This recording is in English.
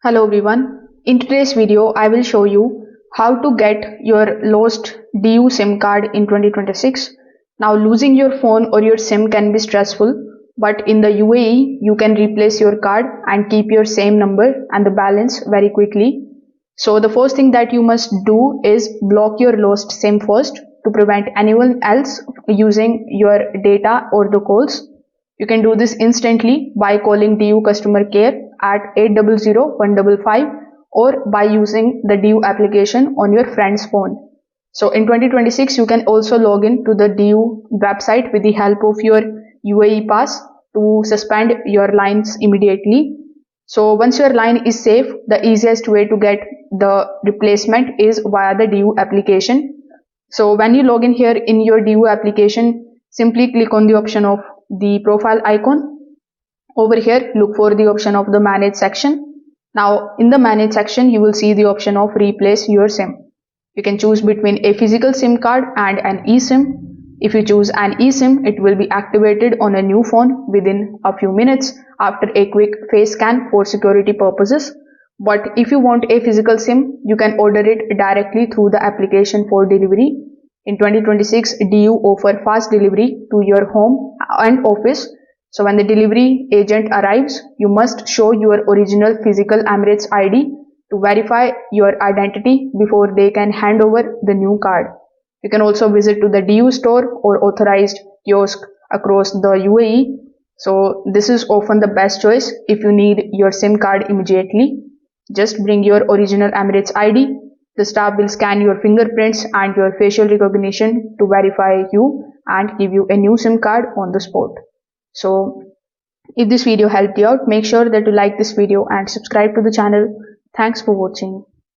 Hello everyone. In today's video, I will show you how to get your lost DU SIM card in 2026. Now, losing your phone or your SIM can be stressful, but in the UAE, you can replace your card and keep your same number and the balance very quickly. So the first thing that you must do is block your lost SIM first to prevent anyone else using your data or the calls. You can do this instantly by calling DU customer care at 800-155 or by using the DU application on your friend's phone. So in 2026, you can also log in to the DU website with the help of your UAE pass to suspend your lines immediately. So once your line is safe, the easiest way to get the replacement is via the DU application. So when you log in here in your DU application, simply click on the option of the profile icon. Over here, look for the option of the manage section. Now in the manage section, you will see the option of replace your SIM. You can choose between a physical SIM card and an eSIM. If you choose an eSIM, it will be activated on a new phone within a few minutes after a quick face scan for security purposes. But if you want a physical SIM, you can order it directly through the application for delivery. In 2026, DU offer fast delivery to your home and office. So when the delivery agent arrives, you must show your original physical Emirates ID to verify your identity before they can hand over the new card. You can also visit to the DU store or authorized kiosk across the UAE. So this is often the best choice if you need your SIM card immediately. Just bring your original Emirates ID. The staff will scan your fingerprints and your facial recognition to verify you and give you a new SIM card on the spot. So if this video helped you out, make sure that you like this video and subscribe to the channel. Thanks for watching.